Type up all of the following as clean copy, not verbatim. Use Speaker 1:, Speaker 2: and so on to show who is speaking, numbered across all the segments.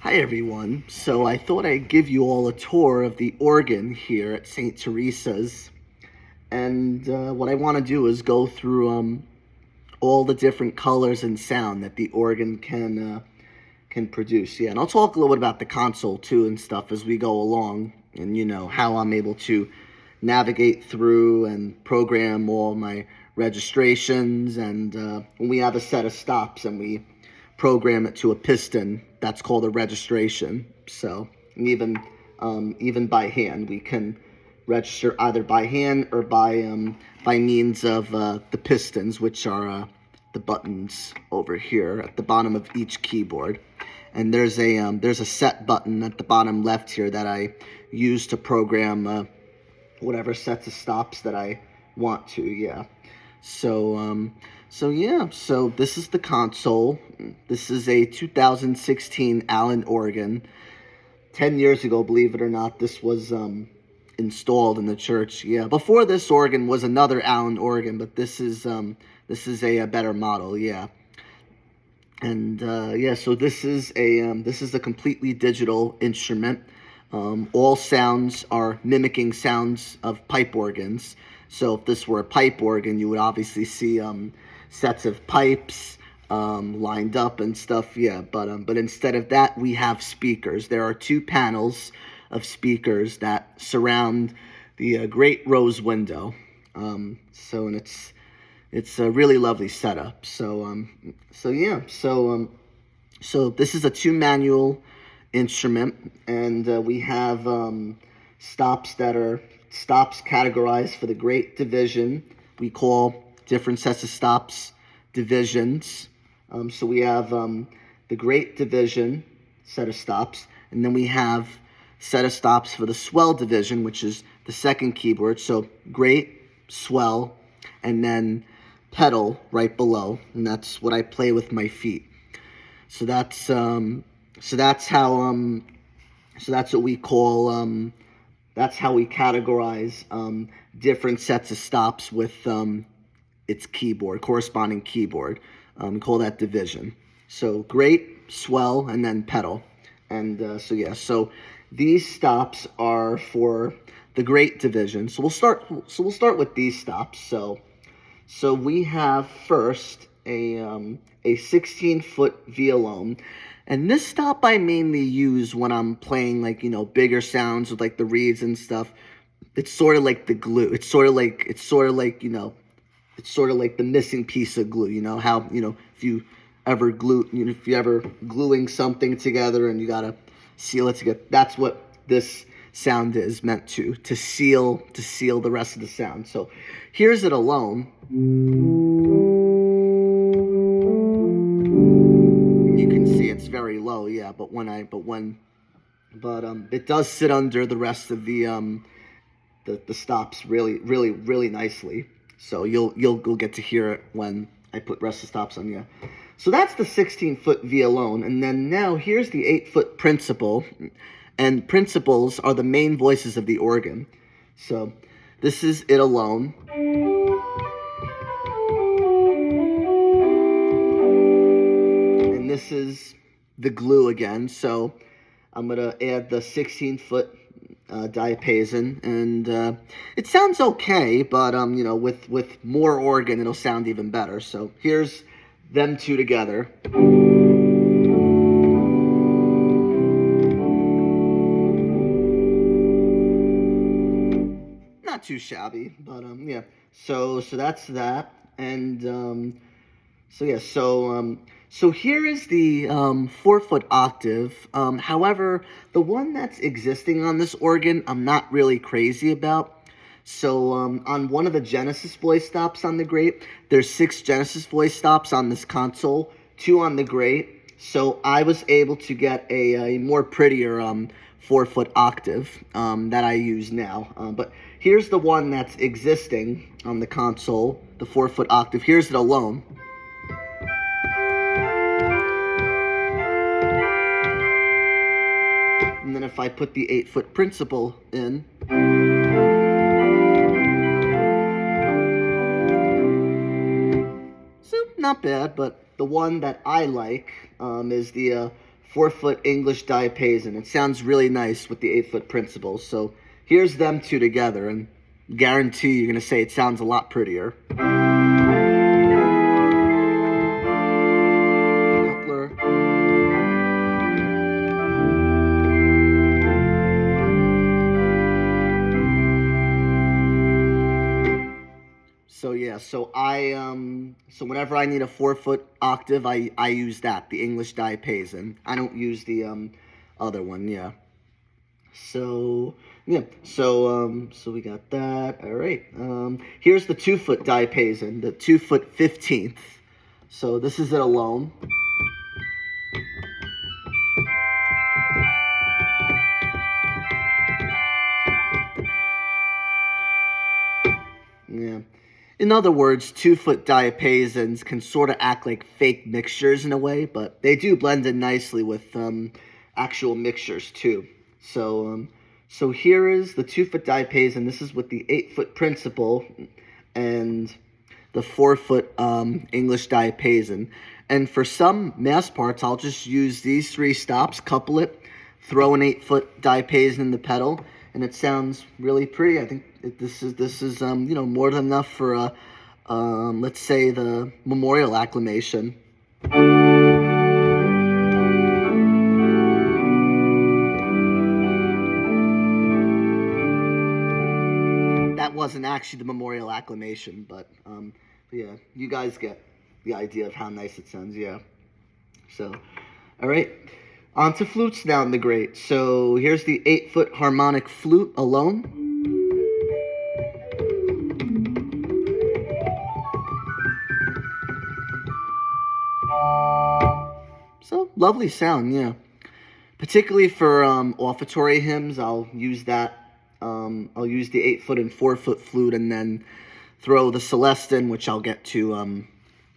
Speaker 1: Hi everyone. So I thought I'd give you all a tour of the organ here at St. Teresa's. And what I want to do is go through all the different colors and sound that the organ can produce. Yeah, and I'll talk a little bit about the console too and stuff as we go along, and how I'm able to navigate through and program all my registrations. And when we have a set of stops and we program it to a piston, that's called a registration. So even by hand, we can register either by hand or by means of the pistons, which are the buttons over here at the bottom of each keyboard. And there's a set button at the bottom left here that I use to program whatever sets of stops that I want to. Yeah. So this is the console. This is a 2016 Allen organ. 10 years ago, believe it or not, this was installed in the church. Yeah, before this organ was another Allen organ, but this is a better model. Yeah. And so this is a completely digital instrument. All sounds are mimicking sounds of pipe organs. So if this were a pipe organ, you would obviously see sets of pipes lined up and stuff. Yeah, but instead of that, we have speakers. There are two panels of speakers that surround the great rose window. And it's a really lovely setup. So this is a two-manual instrument, and we have stops categorized for the great division. We call different sets of stops divisions. So we have the great division set of stops, and then we have set of stops for the swell division, which is the second keyboard. So great, swell, and then pedal right below, and that's what I play with my feet. So that's what we call that's how we categorize different sets of stops with its corresponding keyboard. We call that division. So great, swell, and then pedal. And so these stops are for the great division. So we'll start with these stops. So we have first a 16-foot violone. And this stop I mainly use when I'm playing bigger sounds with the reeds and stuff. It's sort of like the glue. It's sort of like the missing piece of glue. You know how if you ever gluing something together and you gotta seal it together. That's what this sound is meant to seal the rest of the sound. So here's it alone. You can see it's very low, yeah, but it does sit under the rest of the stops really nicely. So you'll get to hear it when I put rest of stops on. Yeah. So that's the 16-foot violone, and then now here's the 8-foot principal, and principals are the main voices of the organ. So this is it alone. And this is the glue again. So I'm going to add the 16-foot diapason, and it sounds okay, but with more organ it'll sound even better. So here's them two together. Not too shabby, but yeah. So that's that, and so here is the 4-foot octave. However, the one that's existing on this organ, I'm not really crazy about. So on one of the Genesis voice stops on the great, there's 6 Genesis voice stops on this console, 2 on the great. So I was able to get a more prettier 4-foot octave that I use now. But here's the one that's existing on the console, the 4-foot octave. Here's it alone. And then if I put the 8-foot principal in, so not bad, but the one that I like is the 4-foot English diapason. It sounds really nice with the 8-foot principal. So here's them two together, and guarantee you're going to say it sounds a lot prettier. Coupler. So yeah, so so whenever I need a 4-foot octave, I use that, the English diapason. I don't use the other one, yeah. So yeah, so we got that. All right. Here's the 2-foot diapason, the 2-foot 15th. So this is it alone. Yeah. In other words, 2-foot diapasons can sort of act like fake mixtures in a way, but they do blend in nicely with actual mixtures too. So here is the 2-foot diapason. This is with the 8-foot principal and the 4-foot English diapason. And for some mass parts, I'll just use these 3 stops, couple it, throw an 8-foot diapason in the pedal, and it sounds really pretty. I think this is more than enough for let's say the memorial acclamation. That wasn't actually the memorial acclamation, but yeah, you guys get the idea of how nice it sounds, yeah. So, all right, on to flutes now in the grate. So here's the 8-foot harmonic flute alone. So, lovely sound, yeah. Particularly for offertory hymns, I'll use that. I'll use the 8-foot and 4-foot flute, and then throw the Celestin, which I'll get to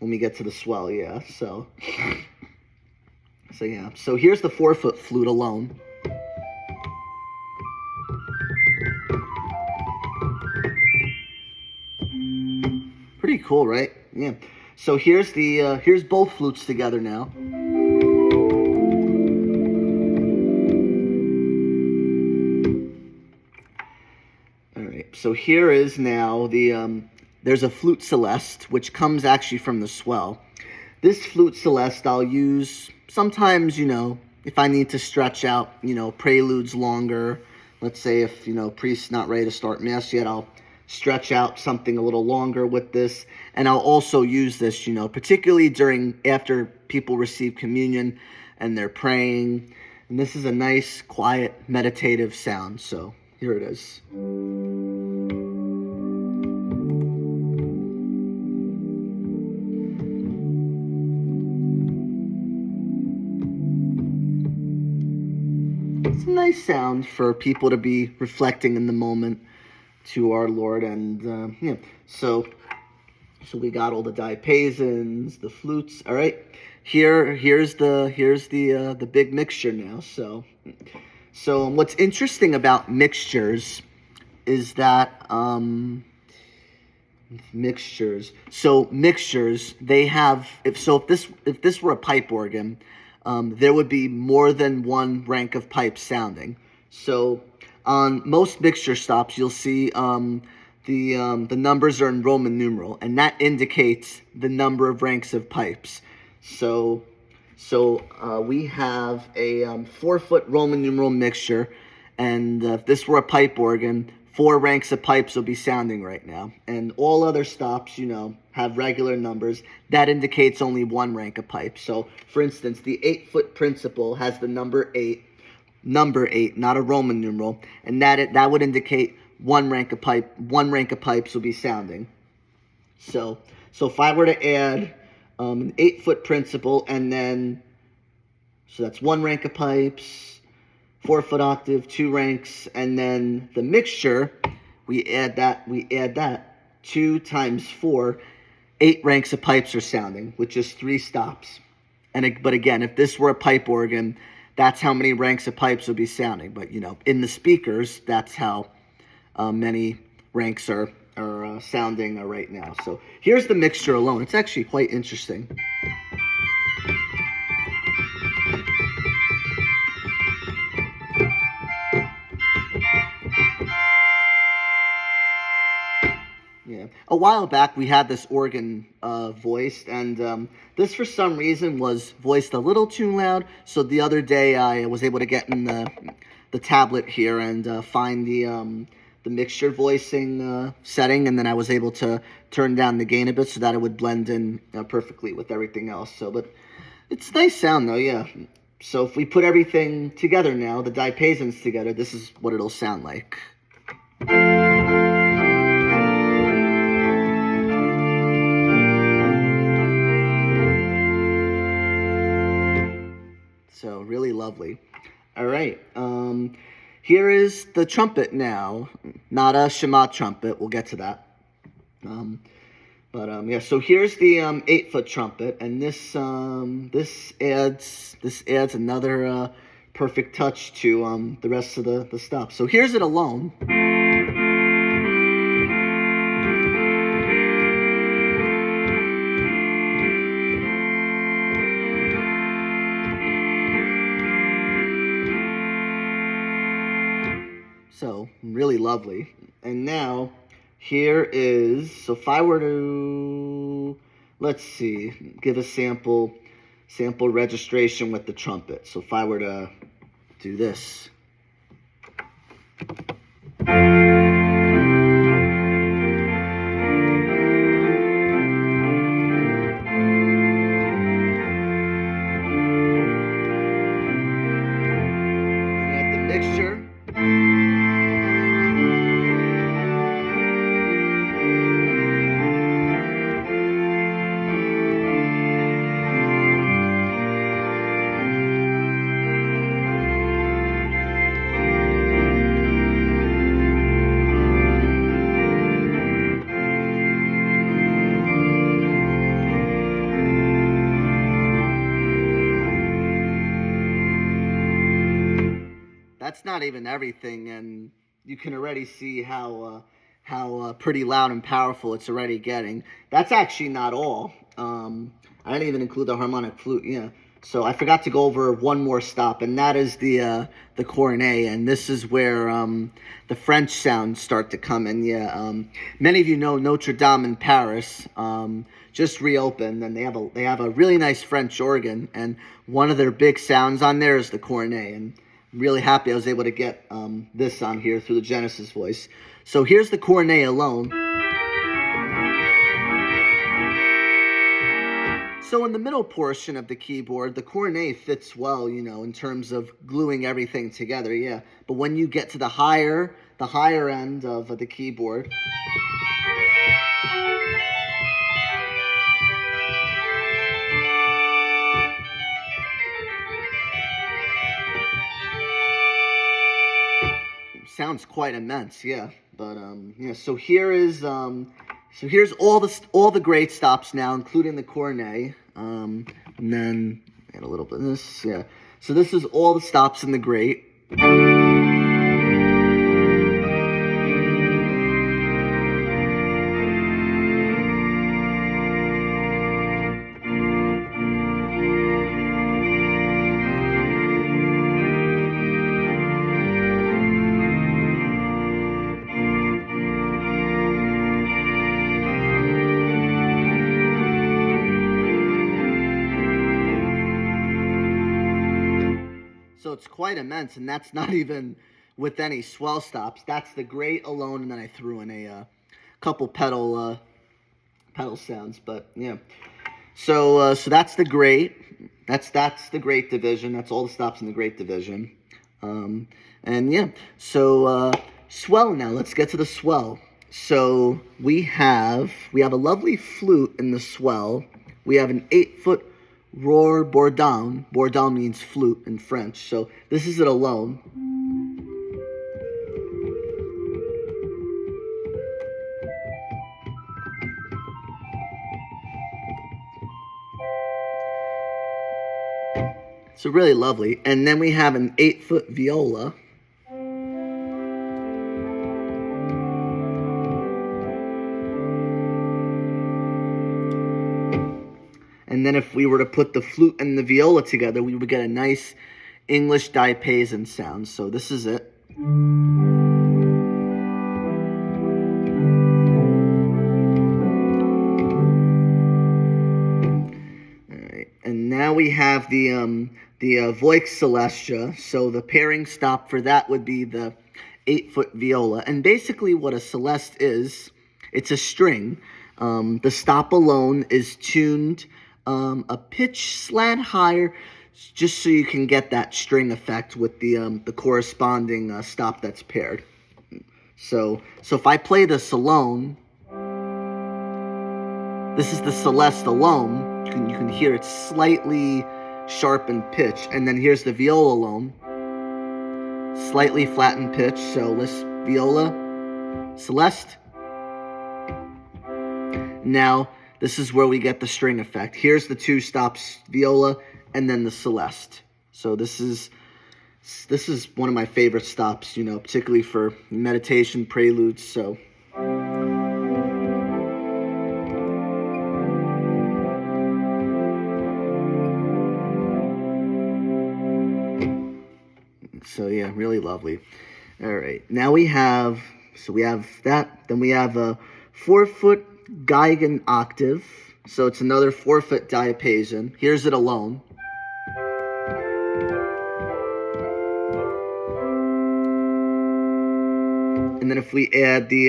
Speaker 1: when we get to the swell, yeah. So yeah. So here's the 4-foot flute alone. Pretty cool, right? Yeah. So here's here's both flutes together now. So here is now there's a flute celeste, which comes actually from the swell. This flute celeste I'll use sometimes, if I need to stretch out, preludes longer. Let's say if, priest's not ready to start mass yet, I'll stretch out something a little longer with this. And I'll also use this, particularly after people receive communion and they're praying. And this is a nice, quiet, meditative sound. So here it is. It's a nice sound for people to be reflecting in the moment to our Lord, and yeah. So we got all the diapasons, the flutes. All right, here's the big mixture now. So what's interesting about mixtures is that mixtures. So mixtures, they have if this were a pipe organ. There would be more than one rank of pipes sounding. So on most mixture stops, you'll see the numbers are in Roman numeral, and that indicates the number of ranks of pipes. So we have a 4-foot Roman numeral mixture, and if this were a pipe organ, 4 ranks of pipes will be sounding right now. And all other stops, have regular numbers. That indicates only 1 rank of pipes. So, for instance, the 8-foot principal has the number 8, not a Roman numeral, and that would indicate 1 rank of pipes will be sounding. So if I were to add an 8-foot principal, and then, so that's 1 rank of pipes, 4-foot octave, 2 ranks, and then the mixture, we add that, 2 times 4, 8 ranks of pipes are sounding, with just 3 stops. But again, if this were a pipe organ, that's how many ranks of pipes would be sounding. But, in the speakers, that's how many ranks are sounding right now. So here's the mixture alone. It's actually quite interesting. a while back we had this organ voiced, and this for some reason was voiced a little too loud. So the other day I was able to get in the tablet here and find the mixture voicing setting, and then I was able to turn down the gain a bit so that it would blend in perfectly with everything else. So, but it's a nice sound though, yeah. So if we put everything together now, the diapasons together, this is what it'll sound like. So really lovely. All right. Here is the trumpet now. Not a Shema trumpet. We'll get to that. Yeah. So here's the 8-foot trumpet, and this adds another perfect touch to the rest of the stuff. So here's it alone. So really lovely. And now here is, so if I were to, let's see, give a sample registration with the trumpet. So if I were to do this. And you have the mixture. That's not even everything, and you can already see how pretty loud and powerful it's already getting. That's actually not all. I didn't even include the harmonic flute. Yeah. So I forgot to go over one more stop, and that is the cornet, and this is where the French sounds start to come in. Yeah. Many of you know Notre Dame in Paris just reopened, and they have a really nice French organ, and one of their big sounds on there is the cornet, and I'm really happy I was able to get this on here through the Genesis voice. So here's the cornet alone. So in the middle portion of the keyboard, the cornet fits well, you know, in terms of gluing everything together, yeah. But when you get to the higher end of the keyboard, sounds quite immense, yeah. But yeah. So here's all the great stops now, including the cornet. And then add a little bit of this, yeah. So this is all the stops in the great. So it's quite immense, and that's not even with any swell stops. That's the great alone, and then I threw in a couple pedal sounds. But yeah, so that's the great. That's the great division. That's all the stops in the great division. And yeah, so swell now. Let's get to the swell. So we have a lovely flute in the swell. We have an 8-foot roar bourdon. Bourdon means flute in French. So this is it alone. So really lovely. And then we have an 8-foot viola. And then if we were to put the flute and the viola together, we would get a nice English diapason sound. So this is it. we have the Voix Celestia. So the pairing stop for that would be the 8-foot viola. And basically what a celeste is, it's a string. The stop alone is tuned a pitch slant higher, just so you can get that string effect with the corresponding stop that's paired. So if I play this alone, this is the celeste alone. You can hear it slightly sharpened pitch, and then here's the viola alone, slightly flattened pitch. So let's viola, celeste. Now this is where we get the string effect. Here's the two stops, viola and then the celeste. So this is one of my favorite stops, you know, particularly for meditation preludes. So yeah, really lovely. All right, now we have that. Then we have a 4-foot Geigen octave. So it's another 4-foot diapason. Here's it alone. And then if we add the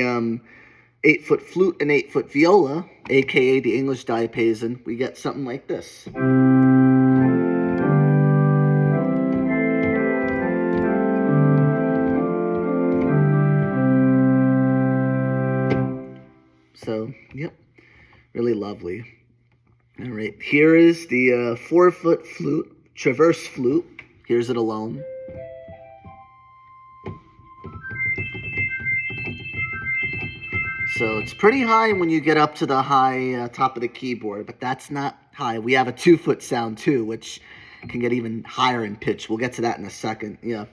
Speaker 1: 8-foot flute and 8-foot viola, aka the English diapason, we get something like this. So, yep, really lovely. All right, here is the 4-foot flute, traverse flute. Here's it alone. So it's pretty high when you get up to the high top of the keyboard, but that's not high. We have a 2-foot sound too, which can get even higher in pitch. We'll get to that in a second. Yeah.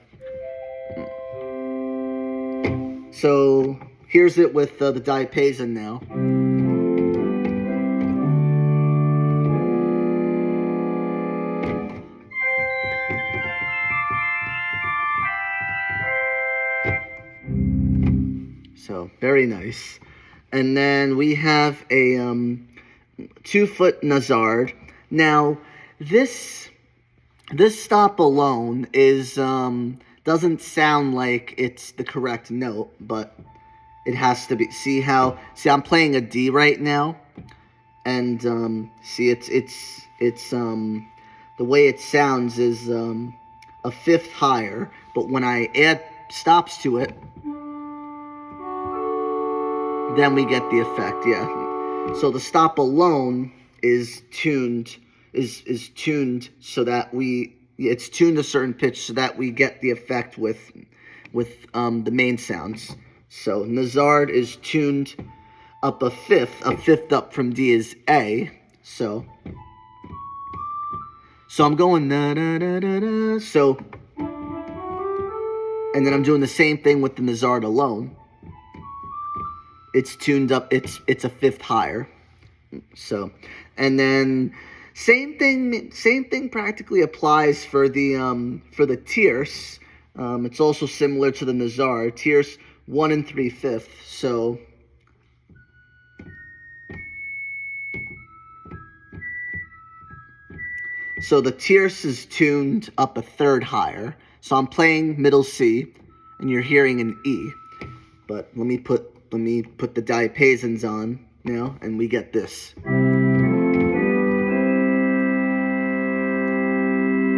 Speaker 1: So here's it with the diapason now. So very nice. And then we have a 2-foot Nazard. Now this stop alone is doesn't sound like it's the correct note, but it has to be. See I'm playing a D right now, and see it's the way it sounds is a fifth higher, but when I add stops to it, then we get the effect. Yeah. So the stop alone is tuned so that it's tuned a certain pitch so that we get the effect with the main sounds. So Nazard is tuned up a fifth up from D is A. So I'm going da da da da da. So, and then I'm doing the same thing with the Nazard alone. It's tuned up. It's a fifth higher. So, and then same thing practically applies for the tierce. It's also similar to the Nazard. Tierce 1 3/5. So the tierce is tuned up a third higher. So I'm playing middle C, and you're hearing an E. But let me put the diapasons on now, and we get this.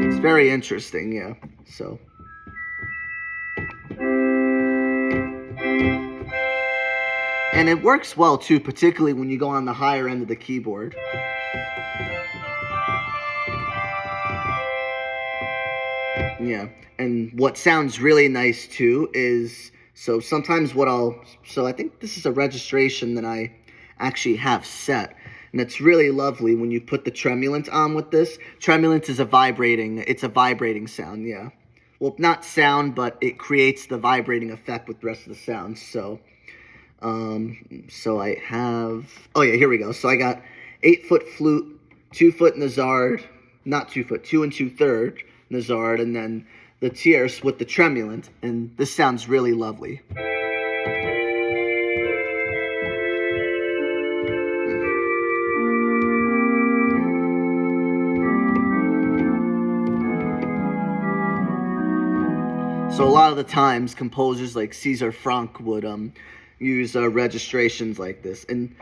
Speaker 1: It's very interesting, yeah. So. And it works well too, particularly when you go on the higher end of the keyboard. Yeah, and what sounds really nice too is, so sometimes I think this is a registration that I actually have set, and it's really lovely when you put the tremulant on with this. Tremulant is a vibrating sound, yeah. Well, not sound, but it creates the vibrating effect with the rest of the sounds. So I have, oh yeah, here we go. So I got 8-foot flute, 2-foot Nazard, not 2-foot, 2 2/3 Nazard, and then the tierce with the tremulant, and this sounds really lovely. So a lot of the times, composers like Caesar Franck would use registrations like this. And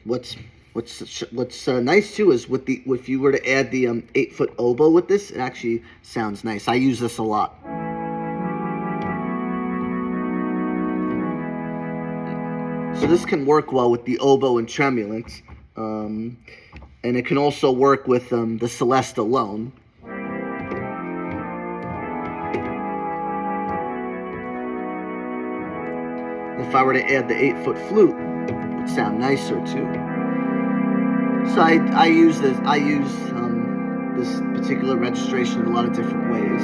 Speaker 1: what's nice too is if you were to add the 8-foot oboe with this, it actually sounds nice. I use this a lot. So this can work well with the oboe and tremulant, and it can also work with the celeste alone. If I were to add the 8-foot flute, it would sound nicer too. So I use this particular registration in a lot of different ways.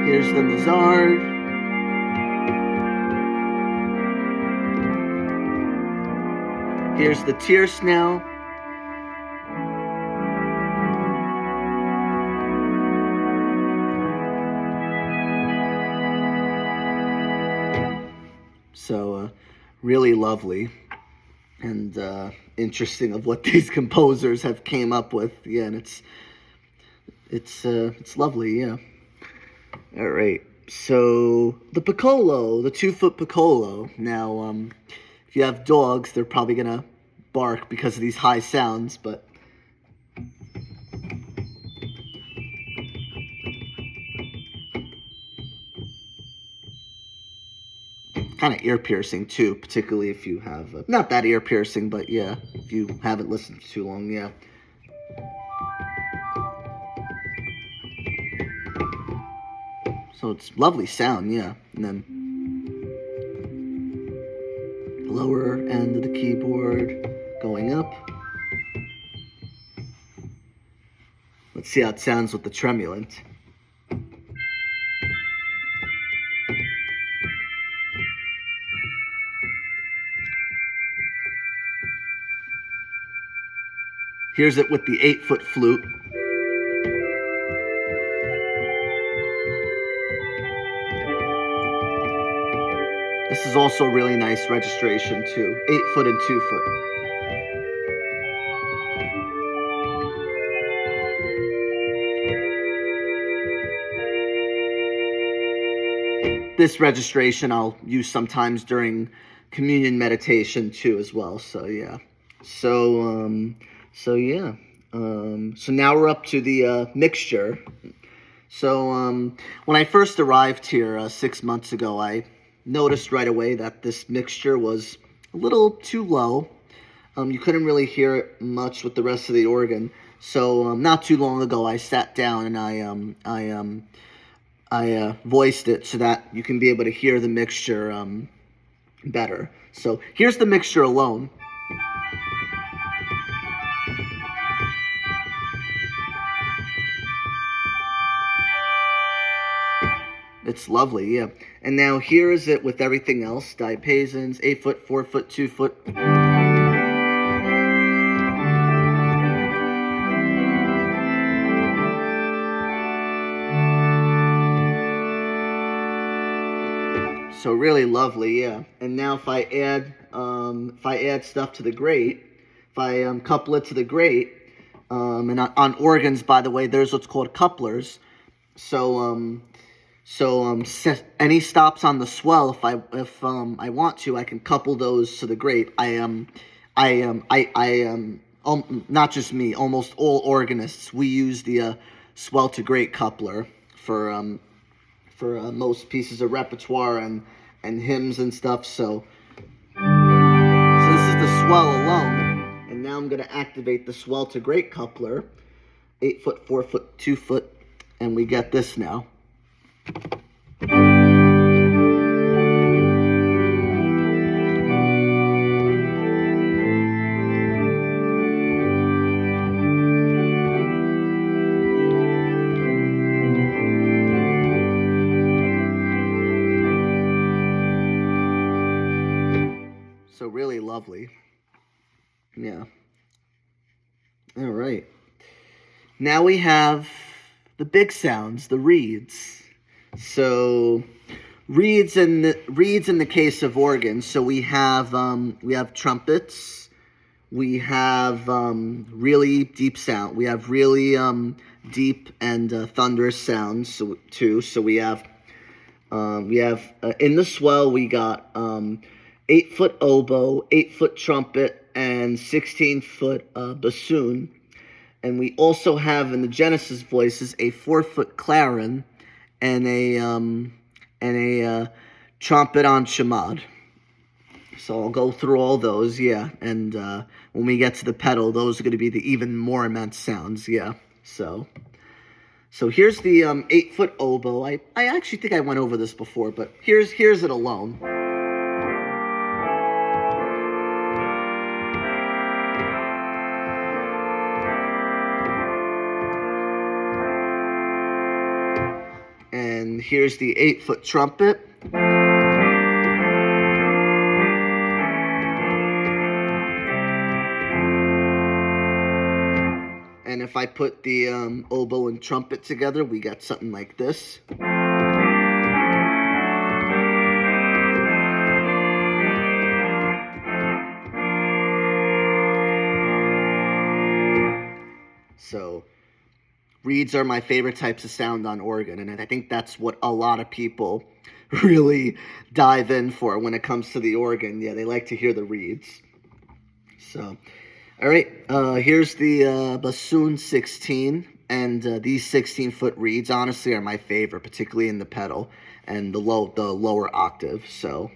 Speaker 1: Here's the Nazard. Here's the tierce now. So really lovely and interesting of what these composers have came up with. Yeah, and it's lovely. Yeah. All right. So the piccolo, the 2-foot piccolo. Now, if you have dogs, they're probably gonna bark because of these high sounds, but kind of ear-piercing too, particularly if you have not that ear-piercing, but yeah, if you haven't listened too long. Yeah. So it's lovely sound. Yeah. And then the lower end of the keyboard going up. Let's see how it sounds with the tremulant. Here's it with the 8-foot flute. This is also a really nice registration too. 8-foot and 2-foot. This registration I'll use sometimes during communion meditation too as well. So yeah. So yeah. So now we're up to the mixture. So when I first arrived here 6 months ago, I noticed right away that this mixture was a little too low. You couldn't really hear it much with the rest of the organ. So not too long ago, I sat down and I voiced it so that you can be able to hear the mixture better. So here's the mixture alone. It's lovely, yeah. And now here is it with everything else. Diapasons, 8-foot, 4-foot, 2-foot. So really lovely, yeah. And now if I add stuff to the grate, if I couple it to the grate, and on organs, by the way, there's what's called couplers. So any stops on the swell, if I want to, I can couple those to the grate. Not just me, almost all organists, we use the swell to grate coupler for most pieces of repertoire and hymns and stuff. So this is the swell alone, and now I'm going to activate the swell to grate coupler, 8-foot, 4-foot, 2-foot, and we get this now. So really lovely. Yeah. All right. Now we have the big sounds, the reeds. So reeds in the case of organs. So we have trumpets, we have really deep sound. We have really deep and thunderous sounds too. So we have in the swell we got 8-foot oboe, 8-foot trumpet, and 16-foot bassoon. And we also have in the Genesis voices a 4-foot clarin and a trumpet on Shemad. So I'll go through all those, yeah. And when we get to the pedal, those are going to be the even more immense sounds, yeah. So here's the 8-foot oboe. I actually think I went over this before, but here's it alone. And here's the 8-foot trumpet. And if I put the oboe and trumpet together, we get something like this. So reeds are my favorite types of sound on organ, and I think that's what a lot of people really dive in for when it comes to the organ. Yeah, they like to hear the reeds. So, all right, here's the bassoon 16, and these 16-foot reeds honestly are my favorite, particularly in the pedal and the lower octave. So.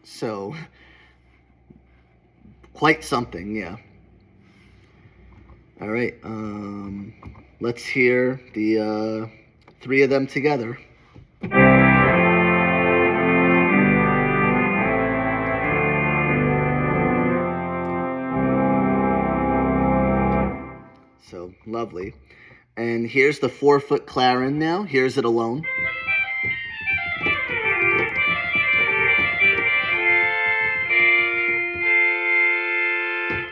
Speaker 1: So, quite something, yeah. All right, let's hear the 3 of them together. So, lovely. And here's the 4-foot clarin now. Here's it alone.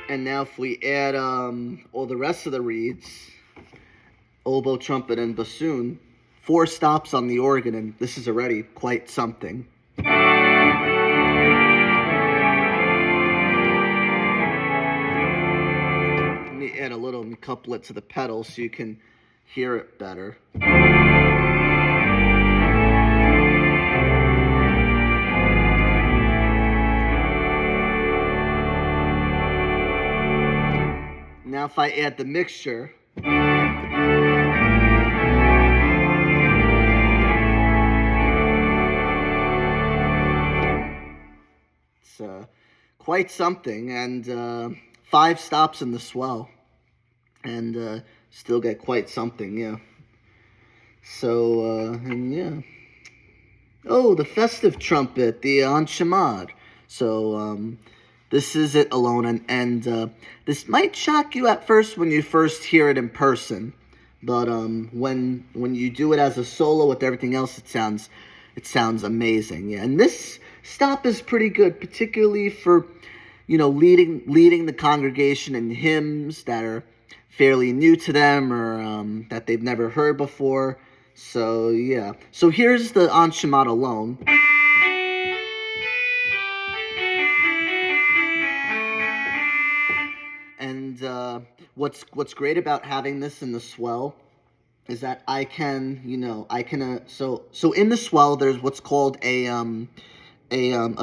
Speaker 1: And now if we add all the rest of the reeds, oboe, trumpet, and bassoon, 4 stops on the organ, and this is already quite something. Let me add a little couplet to the pedal so you can hear it better. Now if I add the mixture, it's quite something, and 5 stops in the swell, and still get quite something, yeah. So, and yeah. Oh, the festive trumpet, the Anshemad. So, this is it alone, and this might shock you at first when you first hear it in person, but when you do it as a solo with everything else, it sounds amazing. Yeah, and this stop is pretty good, particularly for leading the congregation in hymns that are fairly new to them or that they've never heard before. So yeah, so here's the Anshemad alone. And what's great about having this in the swell is that I can so in the swell there's what's called a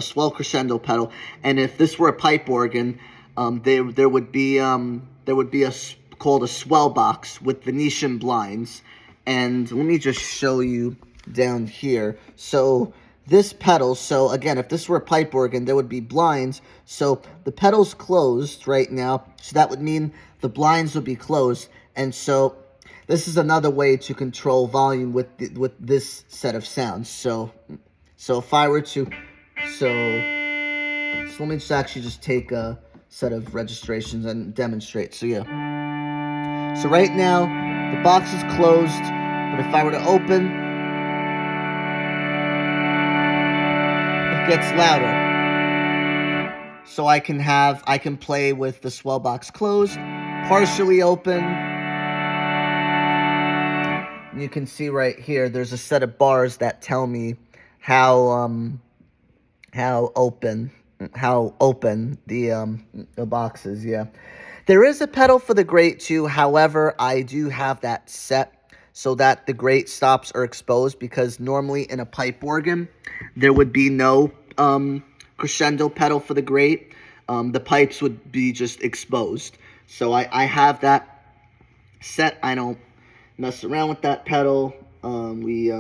Speaker 1: swell crescendo pedal, and if this were a pipe organ, there would be called a swell box with Venetian blinds, and let me just show you down here. So this pedal, so again, if this were a pipe organ, there would be blinds. So the pedal's closed right now, so that would mean the blinds would be closed. And so this is another way to control volume with this set of sounds. So if I were to, so let me just actually just take a set of registrations and demonstrate. So yeah. So right now, the box is closed, but if I were to open, gets louder. So I can play with the swell box closed, partially open. And you can see right here, there's a set of bars that tell me how open the box is. Yeah, there is a pedal for the grate too. However, I do have that set so that the grate stops are exposed, because normally in a pipe organ there would be no crescendo pedal for the grate. The pipes would be just exposed. So I have that set. I don't mess around with that pedal. We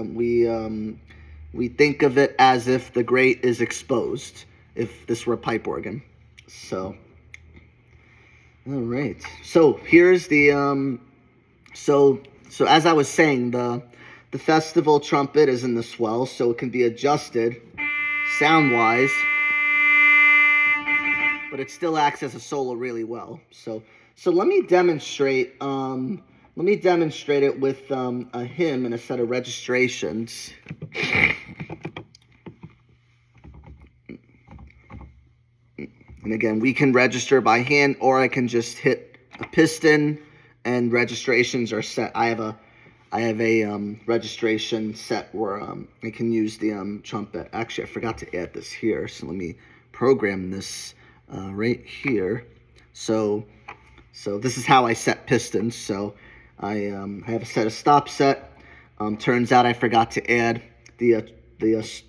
Speaker 1: think of it as if the grate is exposed, if this were a pipe organ. So, all right. So here's the so as I was saying, the festival trumpet is in the swell, so it can be adjusted sound-wise, but it still acts as a solo really well. So let me demonstrate. Let me demonstrate it with a hymn and a set of registrations. And again, we can register by hand, or I can just hit a piston and registrations are set. I have a registration set where I can use the trumpet. Actually, I forgot to add this here, so let me program this right here. So this is how I set pistons. So I have a set of stop set. Turns out I forgot to add the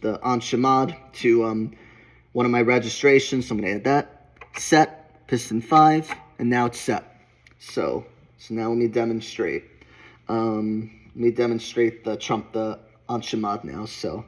Speaker 1: enchamade to one of my registrations, so I'm going to add that. Set, piston 5, and now it's set. So now let me demonstrate. Let me demonstrate the enchamade now. So.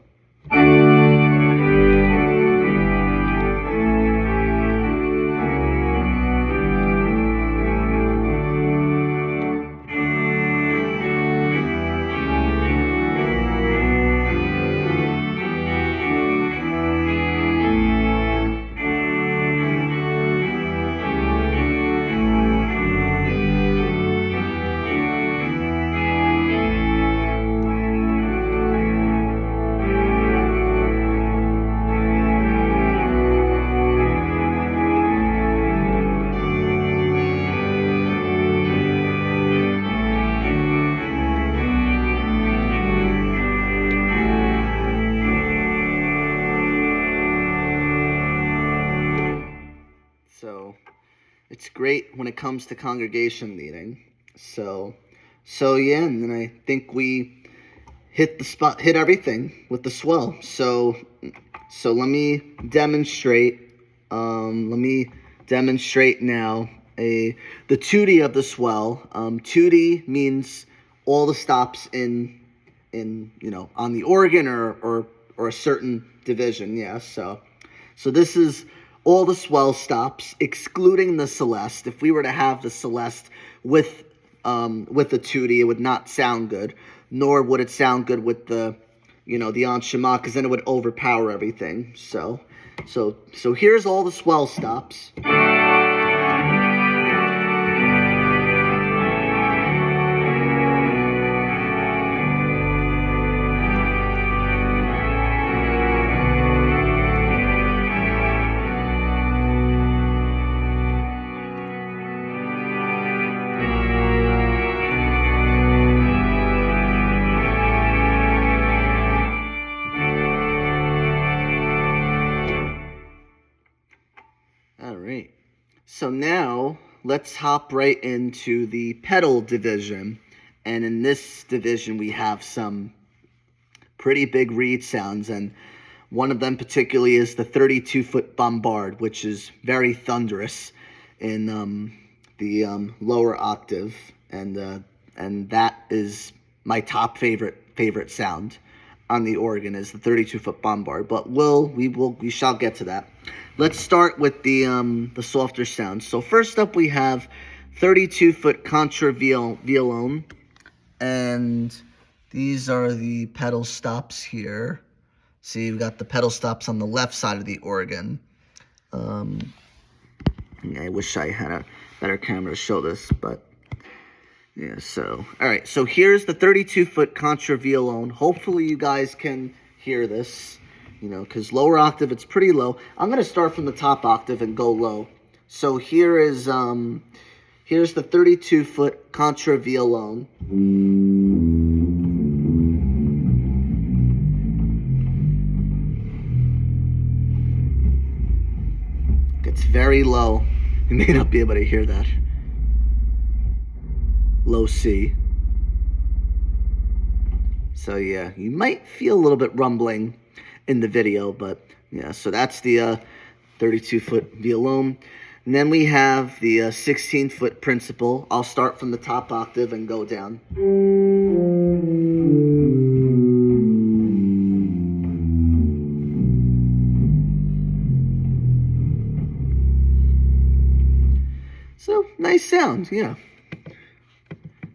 Speaker 1: So it's great when it comes to congregation leading. So yeah, and then I think we hit everything with the swell. So let me demonstrate. Let me demonstrate now the tutti of the swell. Tutti means all the stops in on the organ or a certain division. Yeah. So this is all the swell stops, excluding the celeste. If we were to have the celeste with the tutti, it would not sound good, nor would it sound good with the enchamade, because then it would overpower everything. So here's all the swell stops. So now let's hop right into the pedal division. And in this division, we have some pretty big reed sounds. And one of them particularly is the 32-foot bombard, which is very thunderous in the lower octave. And that is my top favorite sound on the organ, is the 32-foot bombard. But we shall get to that. Let's start with the softer sounds. So first up, we have 32-foot contraviolone, and these are the pedal stops here. See, you've got the pedal stops on the left side of the organ. I wish I had a better camera to show this, but yeah. So all right. So here's the 32-foot contraviolone. Hopefully, you guys can hear this. you know, because lower octave, it's pretty low. I'm going to start from the top octave and go low. So here is, here's the 32-foot contra violone. It's very low. You may not be able to hear that. Low C. So yeah, you might feel a little bit rumbling in the video, but yeah, so that's the 32-foot violone. And then we have the 16-foot principal. I'll start from the top octave and go down. So, nice sound, yeah.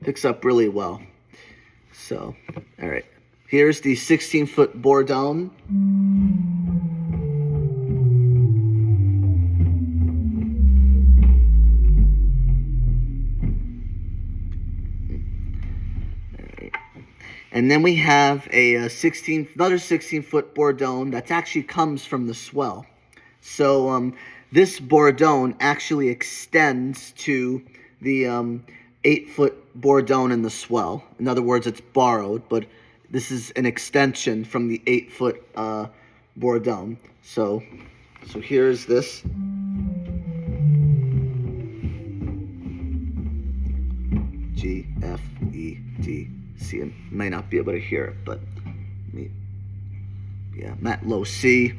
Speaker 1: Picks up really well. So, all right. Here's the 16-foot bourdon. And then we have a another 16-foot bourdon that actually comes from the swell. So this bourdon actually extends to the 8-foot bourdon in the swell. In other words, it's borrowed, but this is an extension from the 8-foot bourdon. So here's this. G, F, E, D, C. I might not be able to hear it, but yeah, I'm at low C.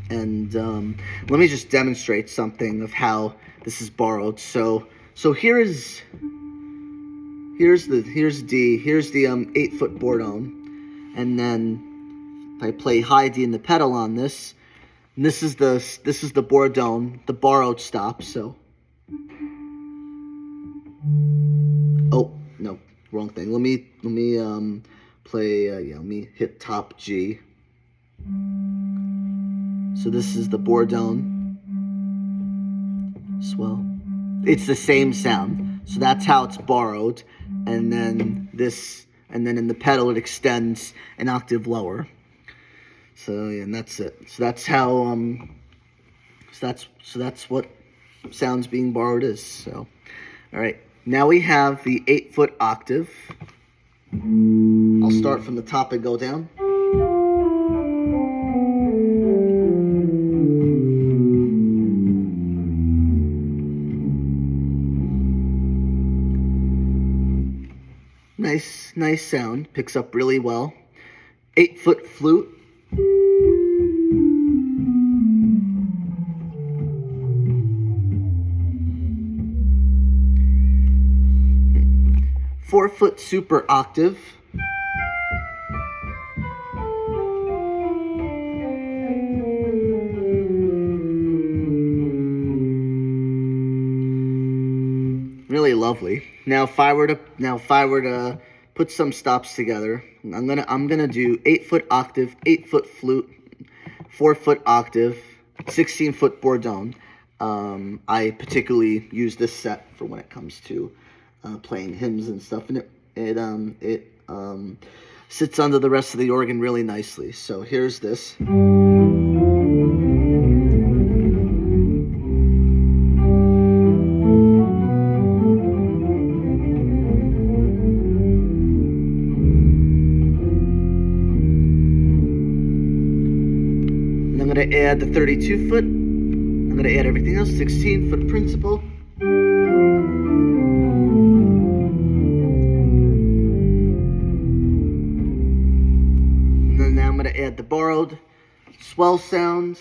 Speaker 1: And let me just demonstrate something of how this is borrowed. So here's D. Here's the 8-foot bourdon, and then if I play high D in the pedal on this, and this is the bourdon, the borrowed stop. So oh no, wrong thing. Let me play. Let me hit top G. So this is the bourdon swell. It's the same sound. So that's how it's borrowed. And then in the pedal it extends an octave lower. So yeah, and that's it. So that's how so that's what sounds being borrowed is. So all right. Now we have the 8-foot octave. I'll start from the top and go down. Nice sound. Picks up really well. 8-foot flute. Four-foot super octave. Really lovely. Now if I were to put some stops together, I'm gonna do 8-foot octave, 8-foot flute, 4-foot octave, 16-foot bourdon. I particularly use this set for when it comes to playing hymns and stuff, and it sits under the rest of the organ really nicely. So here's this. I'm going to add the 32-foot. I'm going to add everything else. 16-foot principal. And then now I'm going to add the borrowed swell sound.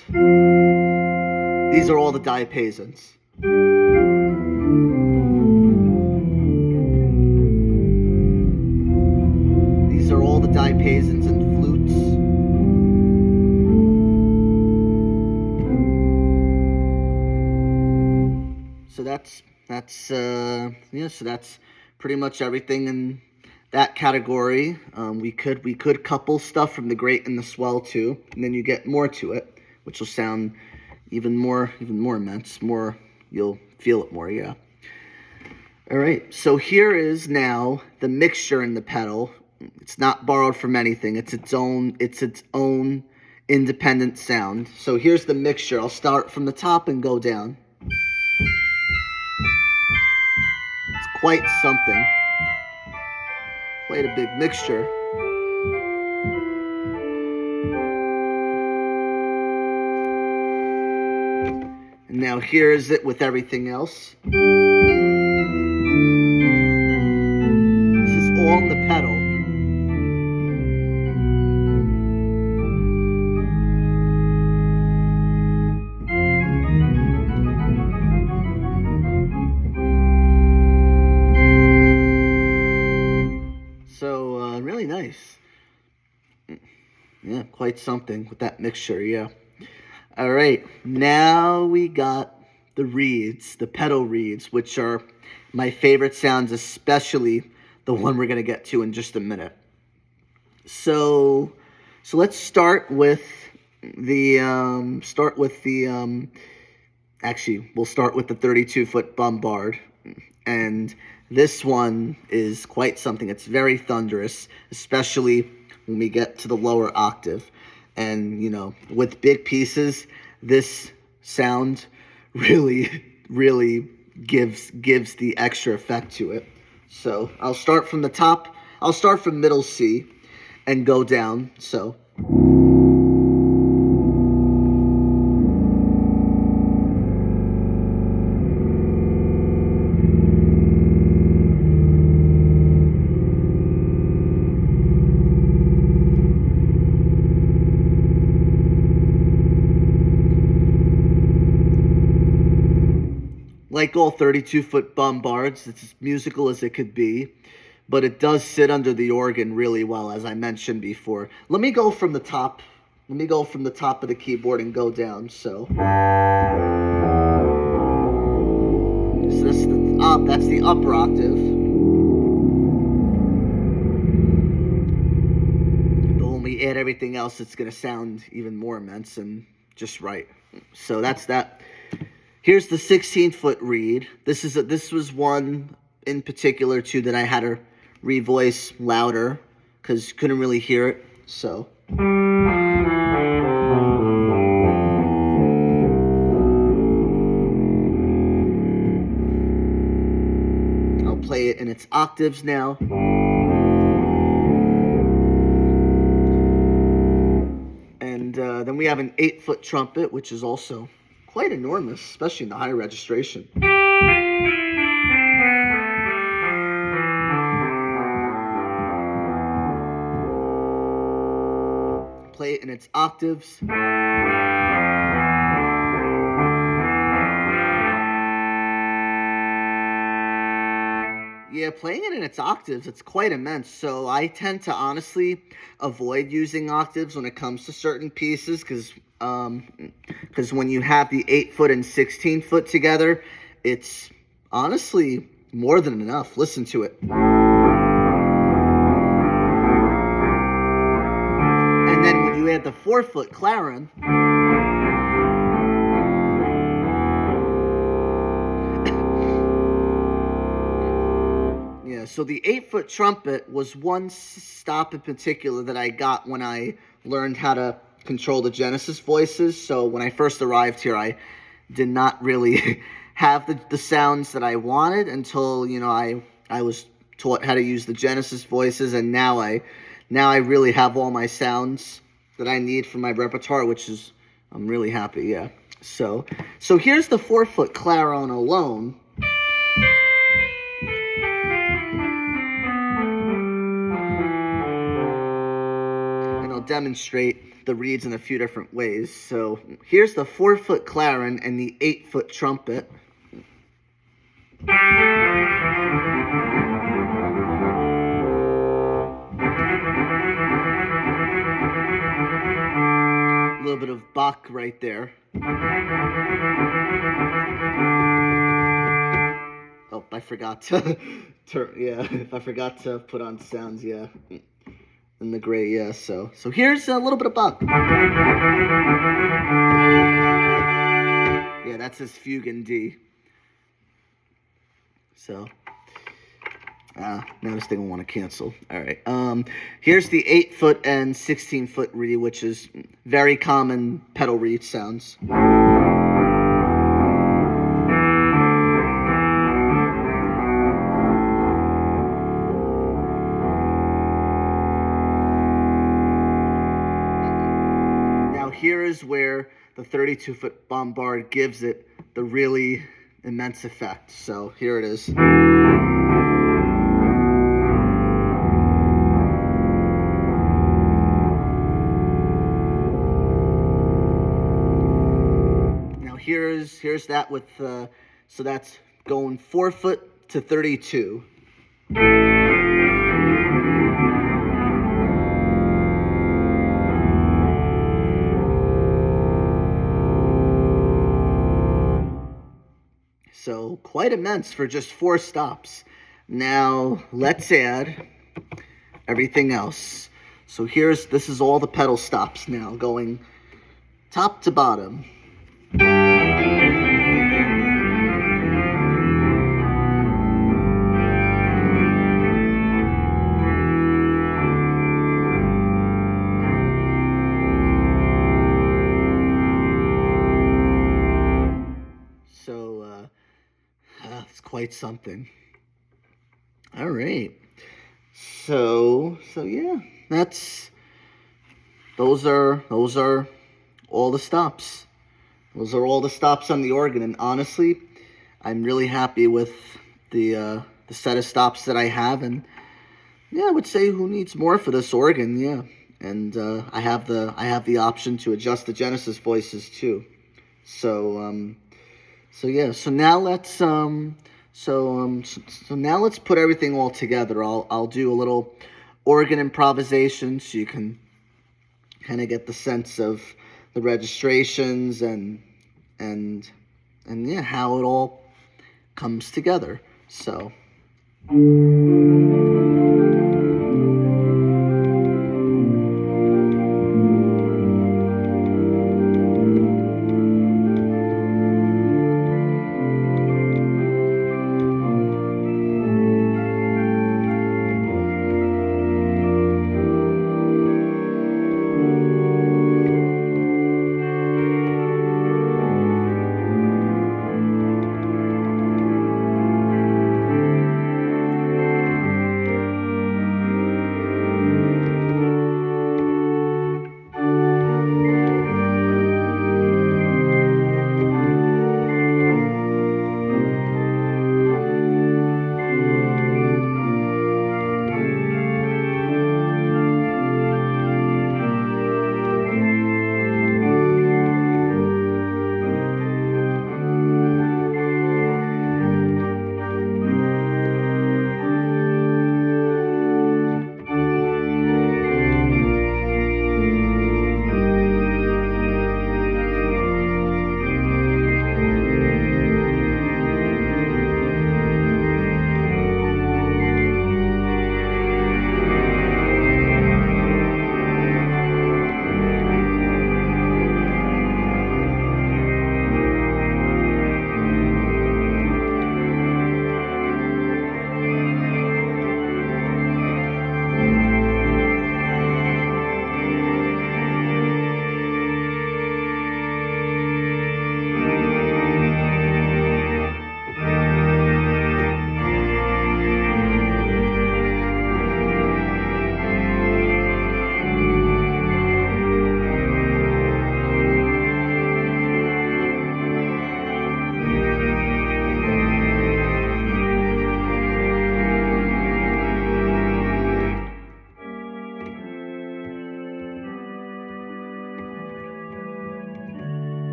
Speaker 1: These are all the diapasons. These are all the diapasons and flutes. So that's pretty much everything in that category. We could couple stuff from the great and the swell too, and then you get more to it, which will sound even more immense. You'll feel it more, yeah. All right, so here is now the mixture in the pedal. It's not borrowed from anything. It's its own independent sound. So here's the mixture. I'll start from the top and go down. It's quite something. Quite a big mixture. And now here is it with everything else. This is all in the pedal. So, really nice. Yeah, quite something with that mixture, yeah. All right, now we got the reeds, the pedal reeds, which are my favorite sounds, especially the one we're going to get to in just a minute. So let's start with the, actually, we'll start with the 32-foot bombard. And this one is quite something. It's very thunderous, especially when we get to the lower octave. And, you know, with big pieces, this sound really, really gives the extra effect to it. So I'll start from the top. I'll start from middle C and go down. So. Like all 32-foot bombards, it's as musical as it could be, but it does sit under the organ really well, as I mentioned before. Let me go from the top. Let me go from the top of the keyboard and go down. So this the up. That's the upper octave. But when we add everything else, it's going to sound even more immense and just right. So that's that. Here's the 16-foot reed. This was one in particular too that I had to revoice louder because couldn't really hear it. So I'll play it in its octaves now. And then we have an 8-foot trumpet, which is also quite enormous, especially in the high registration. Play it in its octaves. Yeah, playing it in its octaves, it's quite immense. So I tend to honestly avoid using octaves when it comes to certain pieces because when you have the 8-foot and 16-foot together, it's honestly more than enough. Listen to it. And then when you add the 4-foot clarin, yeah, so the 8-foot trumpet was one stop in particular that I got when I learned how to control the Genesis voices. So when I first arrived here, I did not really have the sounds that I wanted until, you know, I was taught how to use the Genesis voices, and now I really have all my sounds that I need for my repertoire, which is, I'm really happy, yeah. So here's the 4-foot clarin alone. And I'll demonstrate the reeds in a few different ways. So here's the 4-foot clarin and the 8-foot trumpet. A little bit of Bach right there. Oh, I forgot to I forgot to put on sounds, yeah. In the gray, yeah. So here's a little bit of Bach. Yeah, that's his fugue in D. So Now this thing will want to cancel. All right. Here's the 8-foot and 16-foot reed, which is very common pedal reed sounds. Now here is where the 32-foot bombard gives it the really immense effect. So here it is. Here's that with so that's going 4 foot to 32. So quite immense for just 4 stops. Now let's add everything else. So this is all the pedal stops now, going top to bottom. So it's quite something. All right. So yeah, those are all the stops. Those are all the stops on the organ, and honestly, I'm really happy with the set of stops that I have, and yeah, I would say who needs more for this organ? Yeah, and I have the option to adjust the Genesis voices too. So yeah. So now let's now let's put everything all together. I'll do a little organ improvisation so you can kind of get the sense of the registrations and yeah, how it all comes together. So